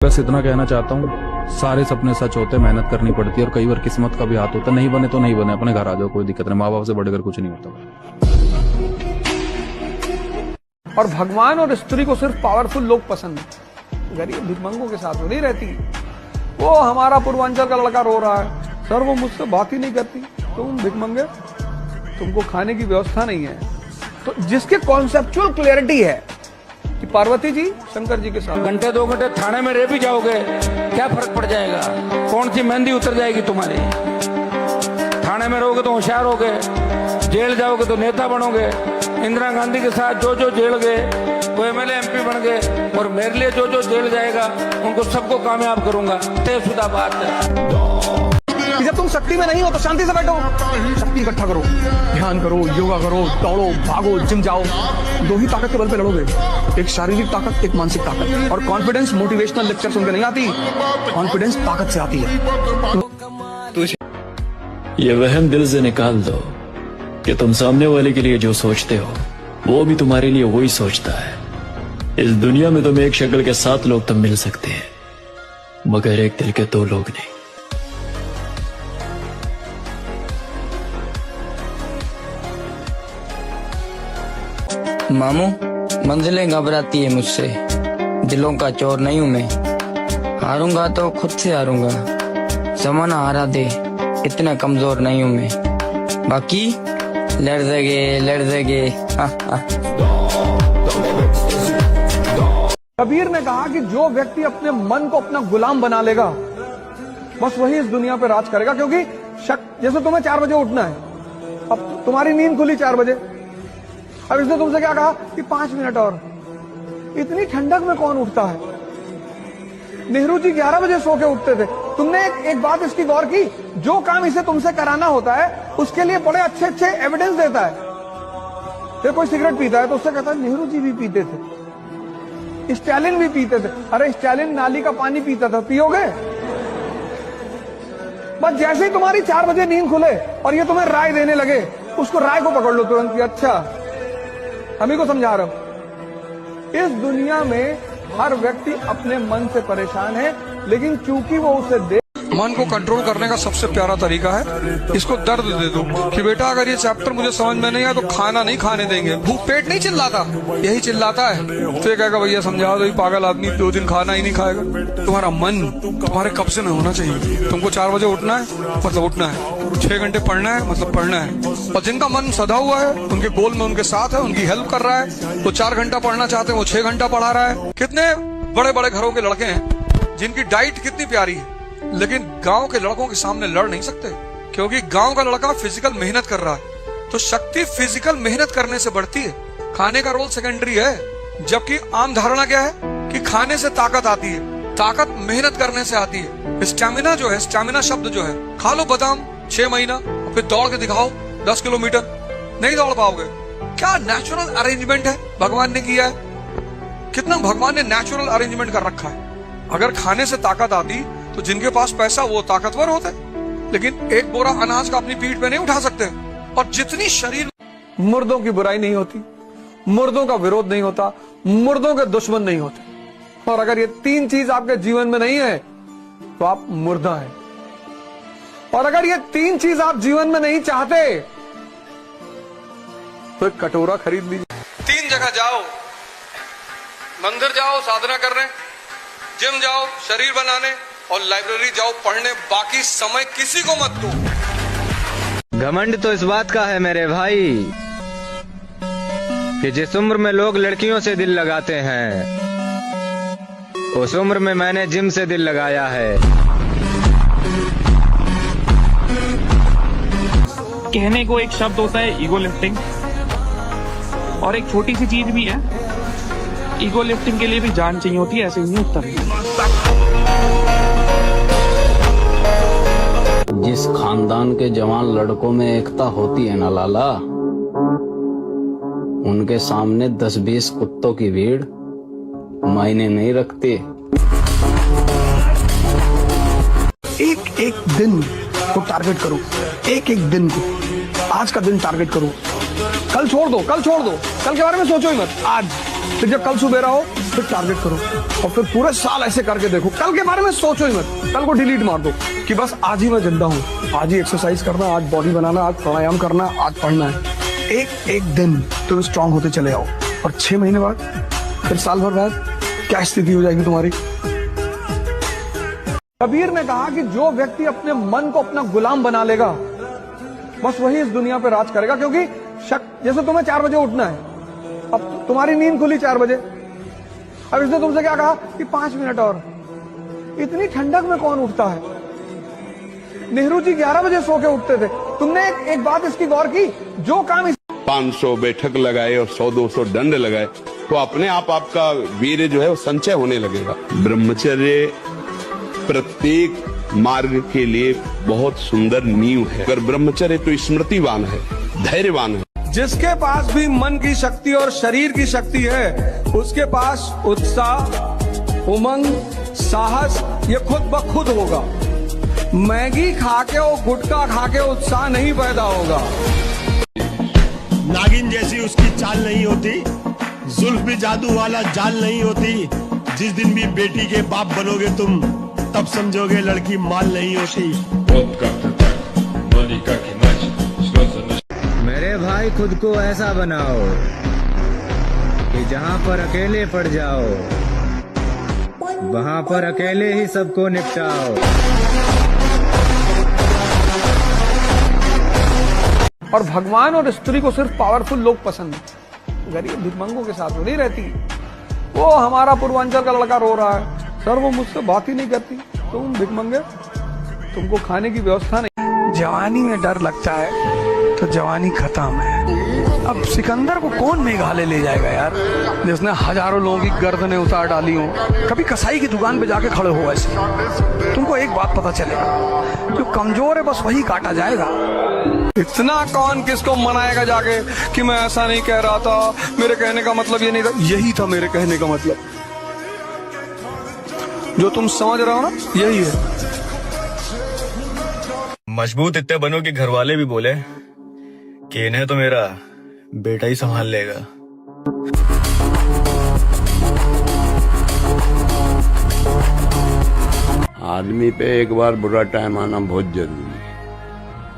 बस इतना कहना चाहता हूँ, सारे सपने सच होते, मेहनत करनी पड़ती है और कई बार किस्मत का भी हाथ होता है। नहीं बने तो नहीं बने, अपने घर आ जाओ, कोई दिक्कत नहीं। माँ बाप से बढ़कर कुछ नहीं होता। और भगवान और स्त्री को सिर्फ पावरफुल लोग पसंद है, गरीब भिखमंगों के साथ वो नहीं रहती। वो हमारा पूर्वांचल का लड़का रो रहा है, सर वो मुझसे बात ही नहीं करती। तुम भिखमंगे, तुमको खाने की व्यवस्था नहीं है। तो जिसके कॉन्सेप्चुअल क्लैरिटी है कि पार्वती जी शंकर जी के साथ घंटे 2 घंटे थाने में रह भी जाओगे, क्या फर्क पड़ जाएगा? कौन सी मेहंदी उतर जाएगी तुम्हारी? थाने में रहोगे तो होशियार होगे, जेल जाओगे तो नेता बनोगे। इंदिरा गांधी के साथ जो जो जेल गए वो एमएलए एमपी बन गए, और मेरे लिए जो जो जेल जाएगा उनको सबको कामयाब करूंगा। तयशुदा बात है। जब तुम शक्ति में नहीं हो तो शांति से बैठो, शक्ति इकट्ठा करो, ध्यान करो, योगा करो, दौड़ो, भागो, जिम जाओ। 2 ही ताकत के बल पे लड़ोगे, एक शारीरिक ताकत, एक मानसिक ताकत। और कॉन्फिडेंस मोटिवेशनल लेक्चर सुनकर नहीं आती, कॉन्फिडेंस ताकत से आती है। ये वहम दिल से निकाल दो कि तुम सामने वाले के लिए जो सोचते हो वो भी तुम्हारे लिए वही सोचता है। इस दुनिया में तुम्हें एक शक्ल के 7 लोग तो मिल सकते हैं, मगर एक दिल के 2 लोग नहीं। मामू, मंजिलें घबराती है मुझसे, दिलों का चोर नहीं हूं मैं। हारूंगा तो खुद से हारूंगा, जमाना हारा दे, इतना कमजोर नहीं हूं मैं। बाकी लड़ देंगे। कबीर ने कहा कि जो व्यक्ति अपने मन को अपना गुलाम बना लेगा, बस वही इस दुनिया पे राज करेगा। क्योंकि जैसे तुम्हें 4 बजे उठना है, अब तुम्हारी नींद खुली 4 बजे, अब इसने तुमसे क्या कहा कि 5 मिनट और। इतनी ठंडक में कौन उठता है? नेहरू जी 11 बजे सो के उठते थे। तुमने एक बात इसकी गौर की, जो काम इसे तुमसे कराना होता है उसके लिए बड़े अच्छे एविडेंस देता है। फिर कोई सिगरेट पीता है तो उससे कहता है नेहरू जी भी पीते थे, स्टालिन भी पीते थे। अरे स्टालिन नाली का पानी पीता था, पियोगे? बस जैसे ही तुम्हारी 4 बजे नींद खुले और ये तुम्हें राय देने लगे, उसको राय को पकड़ लो तुरंत कि अच्छा हम ही को समझा रहा हूं। इस दुनिया में हर व्यक्ति अपने मन से परेशान है, लेकिन चूंकि वो उसे दे। मन को कंट्रोल करने का सबसे प्यारा तरीका है इसको दर्द दे दो कि बेटा अगर ये चैप्टर मुझे समझ में नहीं आया तो खाना नहीं खाने देंगे। भूख पेट नहीं चिल्लाता, यही चिल्लाता है। तो ये कहेगा भैया समझा दो, पागल आदमी 2 दिन खाना ही नहीं खाएगा। तुम्हारा मन तुम्हारे कब्जे में होना चाहिए। तुमको 4 बजे उठना है मतलब उठना है, 6 घंटे पढ़ना है मतलब पढ़ना है। और जिनका मन सधा हुआ है, उनके गोल में उनके साथ है, उनकी हेल्प कर रहा है, वो 4 घंटा पढ़ना चाहते हैं, वो 6 घंटा पढ़ा रहा है। कितने बड़े बड़े घरों के लड़के हैं जिनकी डाइट कितनी प्यारी है, लेकिन गांव के लड़कों के सामने लड़ नहीं सकते, क्योंकि गांव का लड़का फिजिकल मेहनत कर रहा है। तो शक्ति फिजिकल मेहनत करने से बढ़ती है, खाने का रोल सेकेंडरी है। जबकि आम धारणा क्या है कि खाने से ताकत आती है, ताकत मेहनत करने से आती है। स्टैमिना जो है, स्टैमिना शब्द जो है, खा लो बादाम 6 महीना और फिर दौड़ के दिखाओ 10 किलोमीटर, नहीं दौड़ पाओगे। क्या नेचुरल अरेंजमेंट है भगवान ने किया है, कितना भगवान ने नेचुरल अरेंजमेंट कर रखा है। अगर खाने से ताकत आती तो जिनके पास पैसा वो ताकतवर होते, लेकिन एक बोरा अनाज का अपनी पीठ पे नहीं उठा सकते। और जितनी शरीर, मुर्दों की बुराई नहीं होती, मुर्दों का विरोध नहीं होता, मुर्दों के दुश्मन नहीं होते। और अगर ये 3 चीज आपके जीवन में नहीं है तो आप मुर्दा हैं। और अगर ये 3 चीज आप जीवन में नहीं चाहते तो एक कटोरा खरीद लीजिए। 3 जगह जाओ, मंदिर जाओ साधना करने, जिम जाओ शरीर बनाने, और लाइब्रेरी जाओ पढ़ने। बाकी समय किसी को मत दो। घमंड तो इस बात का है मेरे भाई कि जिस उम्र में लोग लड़कियों से दिल लगाते हैं, उस उम्र में मैंने जिम से दिल लगाया है। कहने को एक शब्द होता है ईगो लिफ्टिंग, और एक छोटी सी चीज भी है, ईगो लिफ्टिंग के लिए भी जान चाहिए होती है, ऐसे ही नहीं उत्तर। जिस खानदान के जवान लड़कों में एकता होती है ना लाला, उनके सामने 10-20 कुत्तों की भीड़ मायने नहीं रखती। एक दिन को टारगेट करो, एक दिन को, आज का दिन टारगेट करो। कल छोड़ दो, कल के बारे में सोचो ही मत। आज फिर जब कल सुबह रहो फिर टारगेट करो और फिर पूरे साल ऐसे करके देखो। कल के बारे में सोचो ही मत, कल को डिलीट मार दो कि बस आज ही मैं जिंदा हूँ, आज ही एक्सरसाइज करना, आज बॉडी बनाना, आज प्राणायाम करना, आज पढ़ना है। एक दिन तुम स्ट्रांग होते चले आओ और 6 महीने बाद, फिर साल भर बाद क्या स्थिति हो जाएगी तुम्हारी। कबीर ने कहा कि जो व्यक्ति अपने मन को अपना गुलाम बना लेगा बस वही इस दुनिया पे राज करेगा। क्योंकि जैसे तुम्हें 4 बजे उठना है, अब तुम्हारी नींद खुली 4 बजे, अब इसने तुमसे क्या कहा कि 5 मिनट और। इतनी ठंडक में कौन उठता है? नेहरू जी 11 बजे सो के उठते थे। तुमने एक बात इसकी गौर की, जो काम 500 बैठक लगाए और 100-200 दंड लगाए तो अपने आप आपका वीर्य जो है वो संचय होने लगेगा। ब्रह्मचर्य प्रत्येक मार्ग के लिए बहुत सुंदर नींव है। अगर ब्रह्मचर्य तो स्मृतिवान है, धैर्यवान है। जिसके पास भी मन की शक्ति और शरीर की शक्ति है उसके पास उत्साह, उमंग, साहस ये खुद ब खुद होगा। मैगी खा के और गुटखा खा के उत्साह नहीं पैदा होगा। नागिन जैसी उसकी चाल नहीं होती, जुल्फ भी जादू वाला जाल नहीं होती। जिस दिन भी बेटी के बाप बनोगे तुम तब समझोगे लड़की माल नहीं होती। मेरे भाई खुद को ऐसा बनाओ कि जहाँ पर अकेले पड़ जाओ वहाँ पर अकेले ही सबको निपटाओ। और भगवान और स्त्री को सिर्फ पावरफुल लोग पसंद है, गरीब भिखमंगों के साथ वो नहीं रहती। वो हमारा पूर्वांचल का लड़का रो रहा है, सर वो मुझसे बात ही नहीं करती, तुम भिखमंगे, तुमको खाने की व्यवस्था नहीं। जवानी में डर लगता है तो जवानी खत्म है। अब सिकंदर को कौन मेघालय ले जाएगा यार, जिसने हजारों लोगों की गर्दनें उतार डाली हो। कभी कसाई की दुकान पे जाके खड़े हो ऐसे, तुमको एक बात पता चलेगा, जो कमजोर है बस वही काटा जाएगा। इतना कौन किसको मनाएगा जाके कि मैं ऐसा नहीं कह रहा था, मेरे कहने का मतलब ये नहीं था। यही था मेरे कहने का मतलब, जो तुम समझ रहे हो ना यही है। मजबूत इतने बनो कि घर वाले भी बोले कि इन्हें तो मेरा बेटा ही संभाल लेगा। आदमी पे एक बार बुरा टाइम आना बहुत जरूरी है,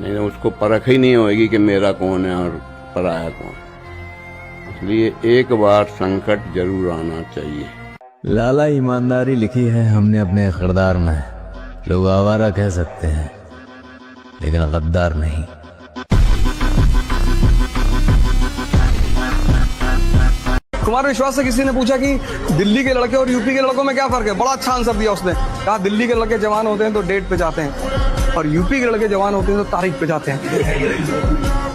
नहीं तो उसको परख ही नहीं होगी कि मेरा कौन है और पराया कौन। इसलिए एक बार संकट जरूर आना चाहिए। लाला ईमानदारी लिखी है हमने अपने किरदार में। लोग आवारा कह सकते हैं लेकिन गद्दार नहीं। कुमार विश्वास से किसी ने पूछा कि दिल्ली के लड़के और यूपी के लड़कों में क्या फर्क है, बड़ा अच्छा आंसर दिया उसने। कहा दिल्ली के लड़के जवान होते हैं तो डेट पे जाते हैं और यूपी के लड़के जवान होते हैं तो तारीख पे जाते हैं।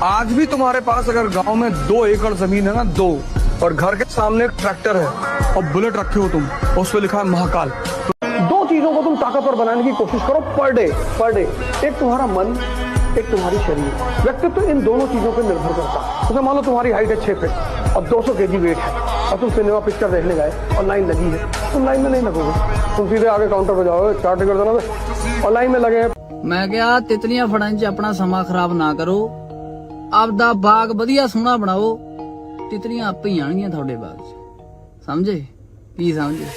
आज भी तुम्हारे पास अगर गांव में 2 एकड़ जमीन है ना, 2, और घर के सामने एक ट्रैक्टर है और बुलेट रखे हो तुम, उस पर लिखा है महाकाल, तो 2 चीजों को तुम ताकतवर बनाने की कोशिश करो पर डे। एक तुम्हारा मन, एक तुम्हारी शरीर। व्यक्तित्व इन दोनों चीजों पर निर्भर करता है। तो मान लो तुम्हारी हाइट है 6 फीट और 200 kg वेट है और तुम सिनेमा पिक्चर देखने गए और लाइन लगी है, तुम लाइन में नहीं लगोगे, तुम सीधे आगे काउंटर पे जाओगे, 4 टिकट देना और लाइन में लगे। मैं क्या तितलियां फड़न च अपना समा खराब ना करो, आपदा बाग बढ़िया सोहना बनाओ, तितलियां आपे ही आणगियां थोड़े बाग च। समझे की समझे?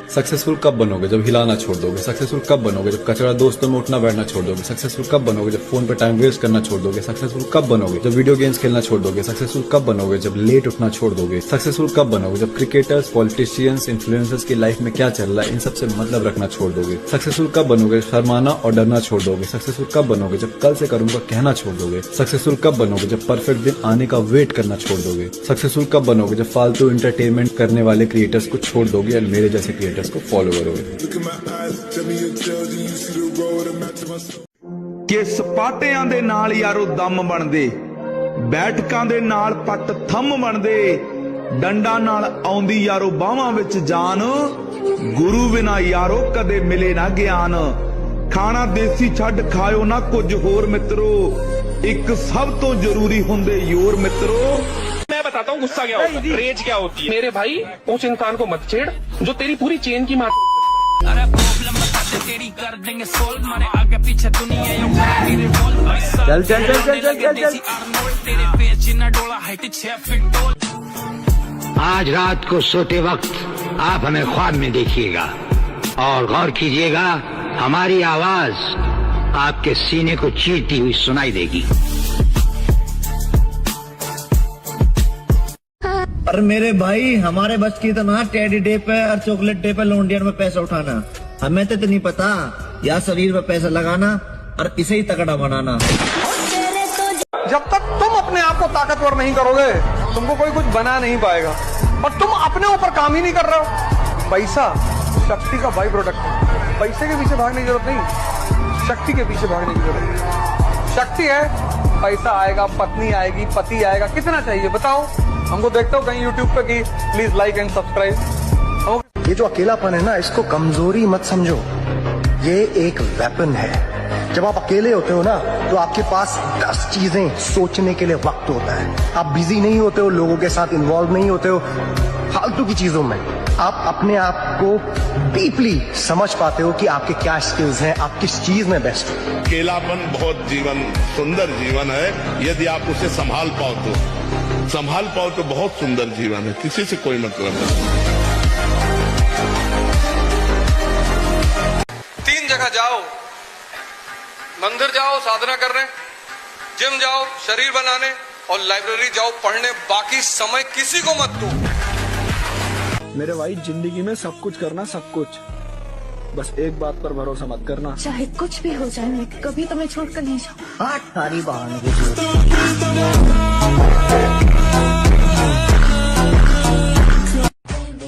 सक्सेसफुल कब बनोगे? जब हिलाना छोड़ दोगे। सक्सेसफुल कब बनोगे? जब कचरा दोस्तों में उठना बैठना छोड़ दोगे। सक्सेसफुल कब बनोगे? जब फोन पे टाइम वेस्ट करना छोड़ दोगे। सक्सेसफुल कब बनोगे? जब वीडियो गेम्स खेलना छोड़ दोगे। सक्सेसफुल कब बनोगे? जब लेट उठना छोड़ दोगे। सक्सेसफुल कब बनोगे? जब क्रिकेटर्स, पॉलिटिशियंस, इन्फ्लुएंसर्स की लाइफ में क्या चल रहा है इन सबसे मतलब रखना छोड़ दोगे। सक्सेसफुल कब बनोगे? शर्माना और डरना छोड़ दोगे। सक्सेसफुल कब बनोगे? जब कल से करूंगा कहना छोड़ दोगे। सक्सेसफुल कब बनोगे? जब परफेक्ट दिन आने का वेट करना छोड़ दोगे। सक्सेसफुल कब बनोगे? जब फालतू एंटरटेनमेंट करने वाले क्रिएटर्स को छोड़ दोगे और मेरे जैसे क्रिएटर्स को फॉलो करोगे। ਕਿ ਸਪਾਟਿਆਂ ਦੇ ਨਾਲ ਯਾਰੋ ਦਮ ਬਣਦੇ, ਬੈਠਕਾਂ ਦੇ ਨਾਲ ਪੱਟ ਥੰਮ ਬਣਦੇ, ਡੰਡਾ ਨਾਲ ਆਉਂਦੀ ਯਾਰੋ ਬਾਹਾਂ ਵਿੱਚ ਜਾਨ, ਗੁਰੂ ਬਿਨਾ ਯਾਰੋ ਕਦੇ ਮਿਲੇ ਨਾ ਗਿਆਨ। ਖਾਣਾ ਦੇਸੀ ਛੱਡ ਖਾਇਓ ਨਾ ਕੁਝ ਹੋਰ मित्रो, ਇੱਕ ਸਭ ਤੋਂ ਜ਼ਰੂਰੀ ਹੁੰਦੇ ਯੋਰ मित्रो। मैं बताता हूँ गुस्सा क्या होता है, रेज क्या होती है। मेरे भाई उस इंसान को मत छेड़ जो तेरी पूरी चेन की मार। अरे प्रॉब्लम बता दे तेरी कर देंगे सोल्व, मारे आगे पीछे दुनिया चल चल चल चल चल चल तेरे पेच न डोला हाइट 6 फीट। आज रात को सोते वक्त आप हमें ख्वाब में देखिएगा और गौर कीजिएगा, हमारी आवाज आपके सीने को चीरती हुई सुनाई देगी। अरे मेरे भाई, हमारे बस की तो ना टेडी डे पे और चॉकलेट डे पे लोंडियन में पैसा उठाना, हमें तो नहीं पता या शरीर में पैसा लगाना और इसे ही तगड़ा बनाना। जब तक तुम अपने आप को ताकतवर नहीं करोगे, तुमको कोई कुछ बना नहीं पाएगा। और तुम अपने ऊपर काम ही नहीं कर रहे हो। पैसा शक्ति का बाई प्रोडक्ट है। पैसे के पीछे भागने की जरूरत नहीं, शक्ति के पीछे भागने की जरूरत है। शक्ति है, पैसा आएगा, पत्नी आएगी, पति आएगा, कितना चाहिए बताओ हमको। देखता हूँ कहीं यूट्यूब पे कि प्लीज लाइक एंड सब्सक्राइब। ये जो अकेलापन है ना, इसको कमजोरी मत समझो, ये एक वेपन है। जब आप अकेले होते हो ना, तो आपके पास 10 चीजें सोचने के लिए वक्त होता है। आप बिजी नहीं होते हो, लोगों के साथ इन्वॉल्व नहीं होते हो फालतू की चीजों में। आप अपने आप को डीपली समझ पाते हो कि आपके क्या स्किल्स हैं, आप किस चीज में बेस्ट हो। अकेलापन बहुत सुंदर जीवन है। यदि आप उसे संभाल पाओ तो बहुत सुंदर जीवन है। किसी से कोई मतलब नहीं। 3 जगह जाओ, मंदिर जाओ साधना करने, जिम जाओ शरीर बनाने, और लाइब्रेरी जाओ पढ़ने। बाकी समय किसी को मत दो। मेरे भाई, जिंदगी में सब कुछ करना, सब कुछ, बस एक बात पर भरोसा मत करना। चाहे कुछ भी हो जाए, मैं कभी तुम्हें छोड़कर नहीं जाऊँ। सारी बहाने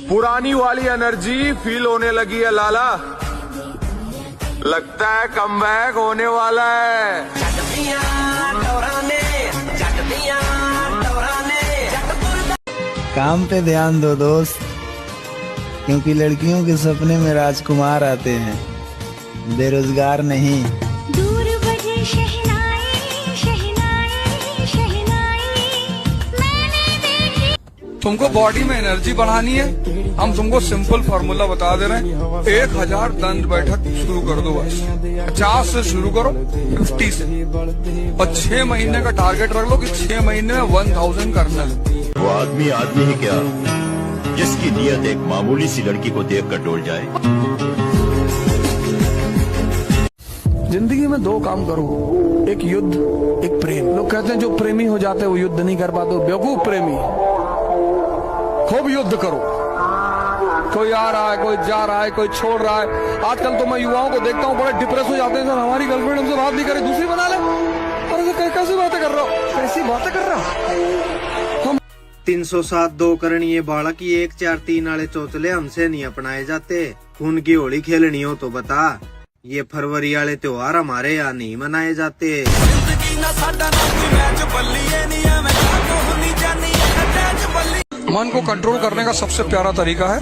पुरानी वाली एनर्जी फील होने लगी है लाला, लगता है कमबैक होने वाला है। काम पे ध्यान दो दोस्त, क्योंकि लड़कियों के सपने में राजकुमार आते हैं, बेरोजगार नहीं। दूर बजे शहनाई शहनाई शहनाई, मैंने देखी। तुमको बॉडी में एनर्जी बढ़ानी है, हम तुमको सिंपल फॉर्मूला बता दे रहे हैं। 1000 दंड बैठक शुरू कर दो बस। 50 से शुरू करो, 50 से, और 6 महीने का टारगेट रख लो कि 6 महीने में 1000 करना है। वो आदमी ही क्या, जिसकी नीयत एक मामूली सी लड़की को देखकर डोल जाए। जिंदगी में 2 काम करो, एक युद्ध, एक प्रेम। लोग कहते हैं जो प्रेमी हो जाते हैं वो युद्ध नहीं कर पाते। बेवकूफ प्रेमी। खूब युद्ध करो। कोई आ रहा है, कोई जा रहा है, कोई छोड़ रहा है। आजकल तो मैं युवाओं को देखता हूँ बड़े डिप्रेस हो जाते हैं। सर हमारी गर्लफ्रेंड हमसे बात नहीं करे, दूसरी बना ले। अरे कैसी बातें कर रहा हो, कैसी बातें कर रहा हो। 307 करणीय बालक, ये 143 वाले चौचले हमसे नहीं अपनाए जाते। खून की होली खेलनी हो तो बता, ये फरवरी वाले त्योहार हमारे यहाँ नहीं मनाए जाते। मन को कंट्रोल करने का सबसे प्यारा तरीका है,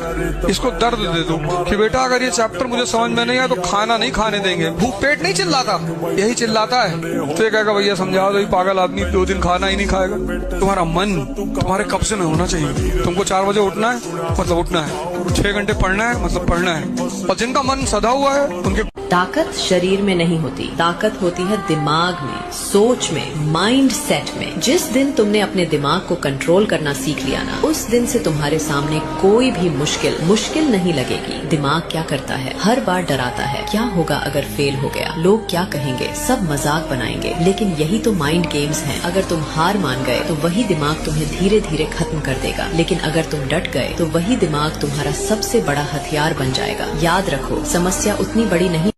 इसको दर्द दे दो कि बेटा अगर ये चैप्टर मुझे समझ में नहीं आया तो खाना नहीं खाने देंगे। भूख पेट नहीं चिल्लाता, यही चिल्लाता है। तो ये कहेगा भैया समझाओ, तो ये पागल आदमी 2 दिन खाना ही नहीं खाएगा। तुम्हारा मन तुम्हारे कब्जे में होना चाहिए। तुमको 4 बजे उठना है मतलब उठना है, 6 घंटे पढ़ना है मतलब पढ़ना है। और जिनका मन सधा हुआ है उनके। ताकत शरीर में नहीं होती, ताकत होती है दिमाग में, सोच में, माइंड सेट में। जिस दिन तुमने अपने दिमाग को कंट्रोल करना सीख लिया ना, उस दिन से तुम्हारे सामने कोई भी मुश्किल नहीं लगेगी। दिमाग क्या करता है, हर बार डराता है, क्या होगा अगर फेल हो गया, लोग क्या कहेंगे, सब मजाक बनाएंगे। लेकिन यही तो माइंड गेम्स हैं। अगर तुम हार मान गए तो वही दिमाग तुम्हें धीरे धीरे खत्म कर देगा, लेकिन अगर तुम डट गए तो वही दिमाग तुम्हारा सबसे बड़ा हथियार बन जाएगा। याद रखो, समस्या उतनी बड़ी नहीं।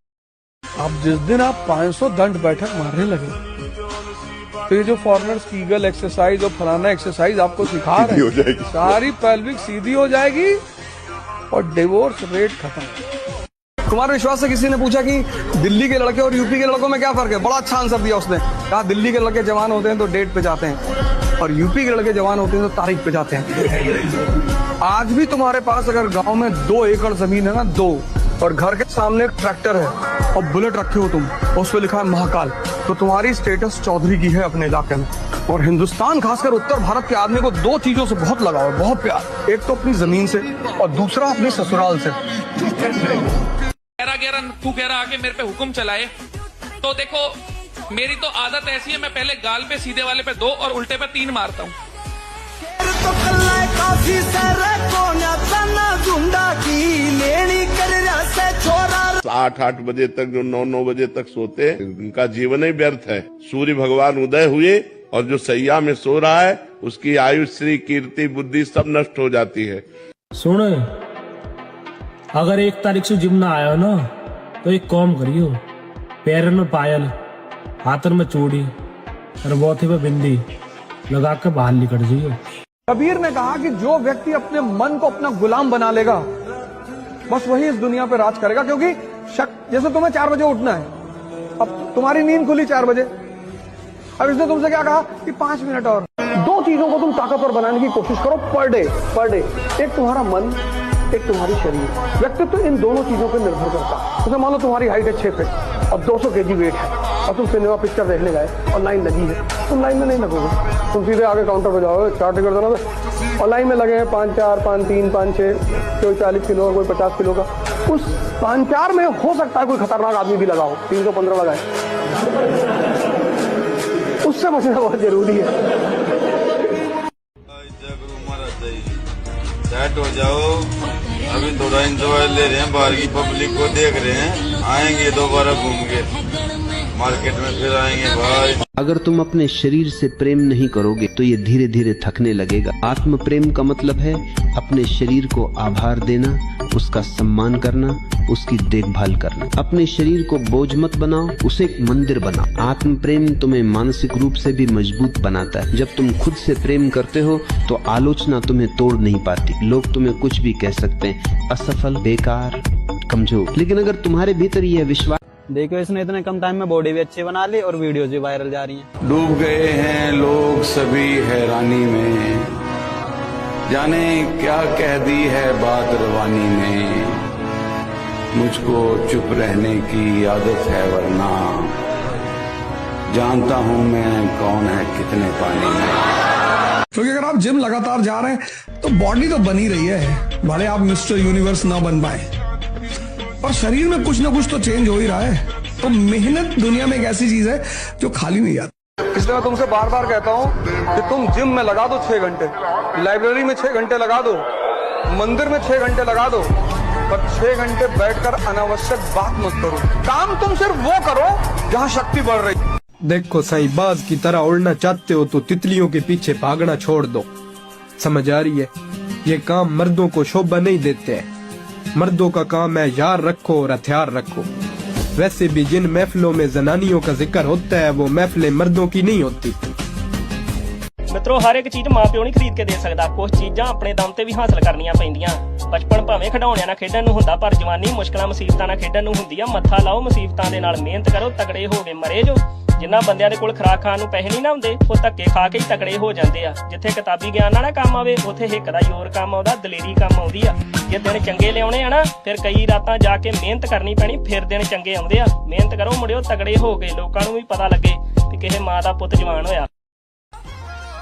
अब जिस दिन आप 500 दंड बैठक मारने लगे, तो ये जो फॉरनर्स की ईगल एक्सरसाइज और फलाना एक्सरसाइज आपको सिखा रहे हैं, सारी पेल्विक सीधी हो जाएगी और डिवोर्स रेट खत्म। कुमार विश्वास से किसी ने पूछा कि दिल्ली के लड़के और यूपी के लड़कों में क्या फर्क है, बड़ा अच्छा आंसर दिया उसने। कहा दिल्ली के लड़के जवान होते हैं तो डेट पे जाते हैं, और यूपी के लड़के जवान होते हैं तो तारीख पे जाते हैं। आज भी तुम्हारे पास अगर गाँव में 2 एकड़ जमीन है ना, 2, और घर के सामने एक ट्रैक्टर है और बुलेट रखे हो तुम, उस पर लिखा है महाकाल, तो तुम्हारी स्टेटस चौधरी की है अपने इलाके में। और हिंदुस्तान खासकर उत्तर भारत के आदमी को 2 चीजों से बहुत लगाव है, बहुत प्यार। एक तो अपनी जमीन से और दूसरा अपने ससुराल से। तू कह रहा आके मेरे पे हुक्म चलाए, तो देखो मेरी तो आदत ऐसी है, मैं पहले गाल पे सीधे वाले पे 2 और उल्टे पे 3 मारता हूँ। आठ बजे तक जो 9 बजे तक सोते उनका जीवन ही व्यर्थ है। सूर्य भगवान उदय हुए और जो सैया में सो रहा है उसकी आयु, श्री, कीर्ति, बुद्धि सब नष्ट हो जाती है। सुन, अगर 1 तारीख से जिम ना आया ना तो एक काम करियो, पैर में पायल, हाथन में चूड़ी और बोथे पे बिंदी लगा के बाहर निकल जाइयो। कबीर ने कहा कि जो व्यक्ति अपने मन को अपना गुलाम बना लेगा बस वही इस दुनिया पे राज करेगा। क्योंकि जैसे तुम्हें 4 बजे उठना है, अब तुम्हारी नींद खुली 4 बजे, अब इसने तुमसे क्या कहा कि 5 मिनट और। 2 चीजों को तुम ताकतवर बनाने की कोशिश करो पर डे। एक तुम्हारा मन, एक तुम्हारी शरीर। व्यक्तित्व इन दोनों चीजों पर निर्भर करता है। जैसे मान लो तुम्हारी हाइट है 6 फीट और 200 kg वेट है और तुम सिनेमा पिक्चर देखने गए और लाइन लगी है, तुम लाइन में नहीं लगोगे, तुम सीधे आगे काउंटर पे जाओगे, 4 टिकट देना, और लाइन में लगे हैं 5, 4, 5, 3, 5, 6, कोई 40 किलो का, कोई 50 किलो का। उस 5, 4 में हो सकता है कोई खतरनाक आदमी भी लगा हो, 315 लगाए, उससे बचना बहुत जरूरी है। सेट हो जाओ, अभी थोड़ा एंजॉय ले रहे हैं, बाहर की पब्लिक को देख रहे हैं, आएंगे दोबारा घूम के मार्केट में, फिर आएंगे भाई। अगर तुम अपने शरीर से प्रेम नहीं करोगे तो ये धीरे धीरे थकने लगेगा। आत्म प्रेम का मतलब है अपने शरीर को आभार देना, उसका सम्मान करना, उसकी देखभाल करना। अपने शरीर को बोझ मत बनाओ, उसे एक मंदिर बनाओ। आत्म प्रेम तुम्हें मानसिक रूप से भी मजबूत बनाता है। जब तुम खुद से प्रेम करते हो तो आलोचना तुम्हें तोड़ नहीं पाती। लोग तुम्हें कुछ भी कह सकते हैं, असफल, बेकार, कमजोर, लेकिन अगर तुम्हारे भीतर यह विश्वास। देखो, इसने इतने कम टाइम में बॉडी भी अच्छी बना ली और वीडियोज भी वायरल जा रही हैं। डूब गए हैं लोग सभी हैरानी में, जाने क्या कह दी है बात रवानी में, मुझको चुप रहने की आदत है वरना जानता हूं मैं कौन है कितने पानी में। क्योंकि अगर आप जिम लगातार जा रहे हैं तो बॉडी तो बनी रही है, भले आप मिस्टर यूनिवर्स ना बन पाए, और शरीर में कुछ ना कुछ तो चेंज हो ही रहा है। तो मेहनत दुनिया में एक ऐसी चीज है जो खाली नहीं जाती। इसलिए मैं तुमसे बार बार कहता हूँ कि तुम जिम में लगा दो 6 घंटे, लाइब्रेरी में 6 घंटे लगा दो, मंदिर में 6 घंटे लगा दो, पर 6 घंटे बैठकर अनावश्यक बात मत करो। काम तुम सिर्फ वो करो जहाँ शक्ति बढ़ रही। देखो साईं, बाज की तरह उड़ना चाहते हो तो तितलियों के पीछे भागना छोड़ दो। समझ आ रही है? ये काम मर्दों को शोभा नहीं देते हैं। मर्दों का काम है यार रखो और हथियार रखो। वैसे भी जिन महफिलों में जनानियों का जिक्र होता है वो महफिलें मर्दों की नहीं होती। मित्रों, हर एक चीज मां प्यो नहीं खरीद के दे सकदा। कुछ चीजां अपने दम ते भी हासिल करनियां पैंदियां। बचपन भावें खिडौणियां नाल खेडण ਨੂੰ ਹੁੰਦਾ, ਪਰ जवानी मुश्किलां मुसीबतां नाल खेडਣ ਨੂੰ ਹੁੰਦੀ ਆ। ਮੱਥਾ ਲਾਓ ਮੁਸੀਬਤਾਂ ਦੇ ਨਾਲ, ਮਿਹਨਤ ਕਰੋ, ਤਕੜੇ ਹੋ ਕੇ ਮਰੇ ਜੋ। ਜਿਨ੍ਹਾਂ ਬੰਦਿਆਂ ਦੇ ਕੋਲ ਖੁਰਾਕ ਖਾਣ ਨੂੰ ਪੈਸੇ ਨਹੀਂ ਨਾ ਹੁੰਦੇ, ਉਹ ਧੱਕੇ ਖਾ ਕੇ ਹੀ ਤਕੜੇ ਹੋ ਜਾਂਦੇ ਆ। ਜਿੱਥੇ ਕਿਤਾਬੀ ਗਿਆਨ ਨਾਲ ਕੰਮ ਆਵੇ, ਉੱਥੇ ਹਿੱਕ ਦਾ ਜ਼ੋਰ ਕੰਮ ਆਉਂਦਾ, ਦਲੇਰੀ ਕੰਮ ਆਉਂਦੀ ਆ। ਜੇ ਦਿਨ ਚੰਗੇ ਲਿਆਉਣੇ ਆ ਨਾ, ਫਿਰ ਕਈ ਰਾਤਾਂ ਜਾ ਕੇ ਮਿਹਨਤ ਕਰਨੀ ਪੈਣੀ, ਫਿਰ ਦਿਨ ਚੰਗੇ ਆਉਂਦੇ ਆ। ਮਿਹਨਤ ਕਰੋ ਮੁੰਡਿਓ, ਤਕੜੇ ਹੋ ਕੇ, ਲੋਕਾਂ ਨੂੰ ਵੀ ਪਤਾ ਲੱਗੇ ਕਿ ਕਿਸੇ ਮਾਂ ਦਾ ਪੁੱਤ ਜਵਾਨ ਹੋਇਆ।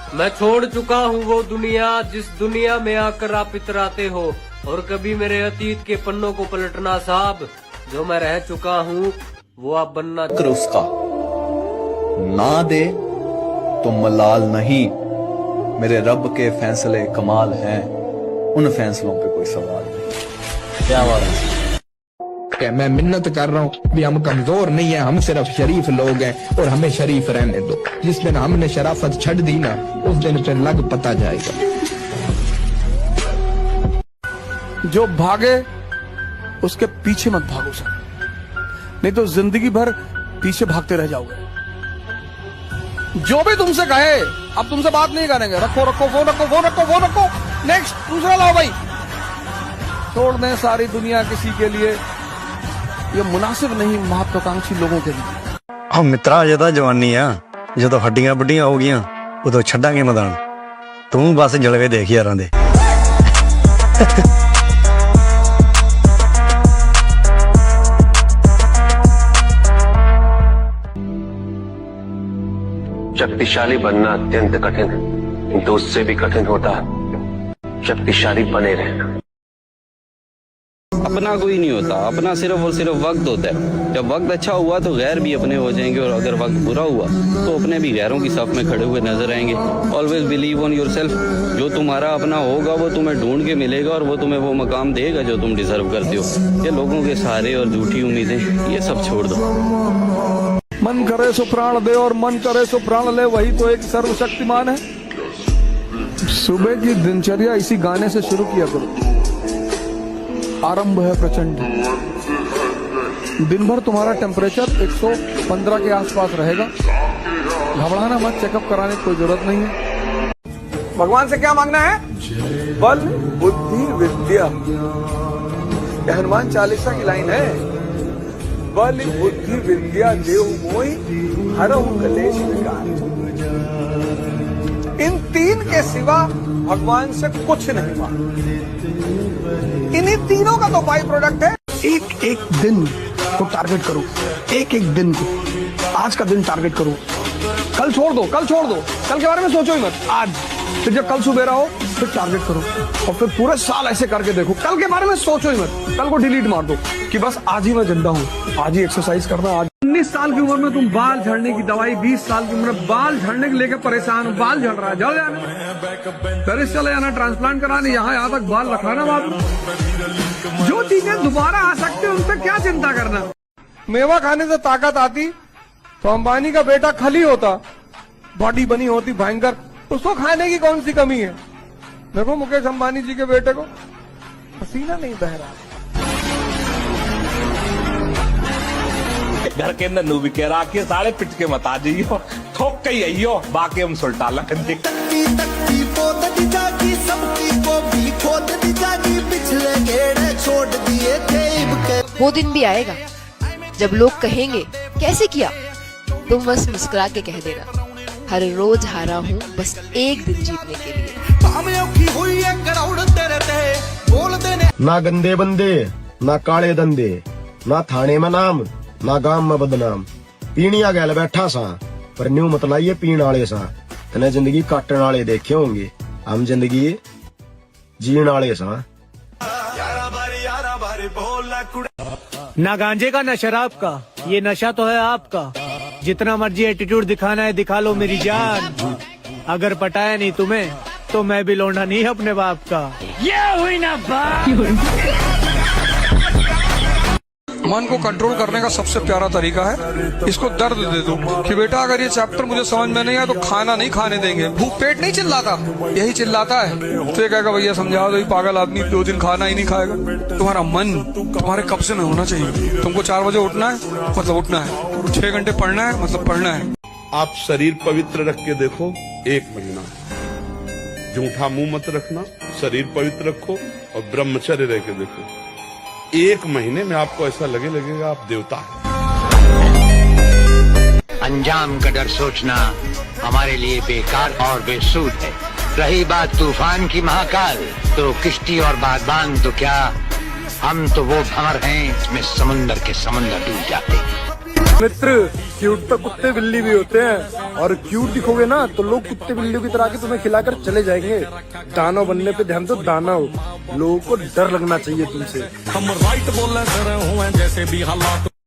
मैं छोड़ चुका हूँ वो दुनिया जिस दुनिया में आकर आप इतराते हो, और कभी मेरे अतीत के पन्नों को पलटना साहब, जो मैं रह चुका हूँ वो आप बनना। उसका ना दे तो मलाल नहीं, मेरे रब के फैसले कमाल हैं, उन फैसलों पे कोई सवाल नहीं। क्या बात है? मैं मिन्नत कर रहा हूँ भी हम कमजोर नहीं है, हम सिर्फ शरीफ लोग हैं और हमें शरीफ रहने दो। जिस दिन हमने शराफत छड़ दी ना, उस दिन फिर लग पता जाएगा। जो भागे उसके पीछे मत भागो सर, नहीं तो जिंदगी भर पीछे भागते रह जाओगे। जो भी तुमसे कहे, अब तुमसे बात नहीं करेंगे, रखो रखो फोन, रखो फोन, रखो फोन, रखो, नेक्स्ट दूसरा लाओ भाई। छोड़ दें सारी दुनिया किसी के लिए, ये मुनासिब नहीं महत्वाकांक्षी लोगों के लिए। मित्रा अजे तो जवानी आ, जो तो हड्डियां बुड्डियां हो गई उदो छड्डांगे मैदान। तू बस जलवे देख यारां दे। शक्तिशाली बनना अत्यंत कठिन है, किंतु उससे भी कठिन होता है शक्तिशाली बने रहना। अपना कोई नहीं होता, अपना सिर्फ और सिर्फ वक्त होता है। जब वक्त अच्छा हुआ तो गैर भी अपने हो जाएंगे, और अगर वक्त बुरा हुआ तो अपने भी गैरों की सफ में खड़े हुए नजर आएंगे। Always believe on yourself. जो तुम्हारा अपना होगा वो तुम्हें ढूंढ के मिलेगा, और वो तुम्हें वो मकाम देगा जो तुम डिजर्व करते हो। ये लोगों के सहारे और झूठी उम्मीदें, ये सब छोड़ दो। मन करे सो प्राण दे और मन करे सो प्राण ले, वही तो एक सर्वशक्तिमान है। सुबह की दिनचर्या इसी गाने से शुरू किया करो। आरंभ है प्रचंड। दिन भर तुम्हारा टेम्परेचर 115 के आसपास रहेगा। घबराना मत, चेकअप कराने की कोई जरूरत नहीं है। भगवान से क्या मांगना है? बल बुद्धि विद्या। यह हनुमान चालीसा की लाइन है। बल बुद्धि विद्या देव मोहि हरहु कलेश विकार। इन तीन के सिवा भगवान से कुछ नहीं मांगना। इन्हीं तीनों का तो बाई प्रोडक्ट है। एक एक दिन को टारगेट करो, एक एक दिन को। आज का दिन टारगेट करो, कल छोड़ दो, कल छोड़ दो, कल के बारे में सोचो ही मत। आज फिर जब कल सुबह हो फिर टारगेट करो, और फिर पूरे साल ऐसे करके देखो। कल के बारे में सोचो ही मत, कल को डिलीट मार दो कि बस आज ही मैं जिंदा हूँ, आज ही एक्सरसाइज करना। आज 19 साल की उम्र में तुम बाल झड़ने की दवाई, 20 साल की उम्र में बाल झड़ने के लेकर परेशान हो। बाल झड़ रहा है, झड़ जाना, पेरिस चले जाना ट्रांसप्लांट कराने, यहाँ तक बाल रखना बात। जो चीजें दोबारा आ सकती है उन पर क्या चिंता करना। मेवा खाने से ताकत आती तो अंबानी का बेटा खली होता, बॉडी बनी होती भयंकर। उसको खाने की कौन सी कमी है? देखो मुकेश अंबानी जी के बेटे को पसीना नहीं बह रहा। घर के अंदर नू भी कह रहा कि सारे पिट के मत आ जाइयो, ठोक के आइयो, बाकी हम सुल्टा लखन वो दिन भी आएगा जब लोग कहेंगे कैसे किया, तुम बस मुस्कुरा के कह देना हर रोज हारा हूँ बस एक दिन जीतने के लिए। ना गंदे बंदे, ना काले धंधे, ना थाने में नाम, ना गांव में बदनाम। पीणिया गैल बैठा सा पर न्यू मत लाइए पीण वाले सा। तने जिंदगी काटने वाले देखे होंगे, हम जिंदगी जीण वाले सा। ना गांजे का ना शराब का, ये नशा तो है आपका। जितना मर्जी एटीट्यूड दिखाना है दिखा लो मेरी जान। अगर पटाया नहीं तुम्हें तो मैं भी लौंडा नहीं अपने बाप का। ये हुई ना बात। मन को कंट्रोल करने का सबसे प्यारा तरीका है इसको दर्द दे दो कि बेटा अगर ये चैप्टर मुझे समझ में नहीं आया तो खाना नहीं खाने देंगे। भूख पेट नहीं चिल्लाता, यही चिल्लाता है। तो ये कहेगा भैया समझा दो, पागल आदमी 2 दिन खाना ही नहीं खाएगा। तुम्हारा मन तुम्हारे कब्जे में होना चाहिए। तुमको 4 बजे उठना है मतलब उठना है, 6 घंटे पढ़ना है मतलब पढ़ना है। आप शरीर पवित्र रख के देखो 1 महीना, झूठा मुंह मत रखना, शरीर पवित्र रखो और ब्रह्मचर्य रह के देखो। 1 महीने में आपको ऐसा लगेगा आप देवता हैं। अंजाम का डर सोचना हमारे लिए बेकार और बेसूद है। रही बात तूफान की महाकाल, तो किश्ती और बागबान तो क्या, हम तो वो भंवर हैं इसमें समुंदर के समंदर डूब जाते हैं। मित्र, क्यूट तो कुत्ते बिल्ली भी होते हैं, और क्यूट दिखोगे ना तो लोग कुत्ते बिल्लियों की तरह के तुम्हें खिलाकर चले जाएंगे। दानव बनने पे ध्यान दो, दानव। लोगों को डर लगना चाहिए तुमसे। हम राइट बोले जैसे भी हालात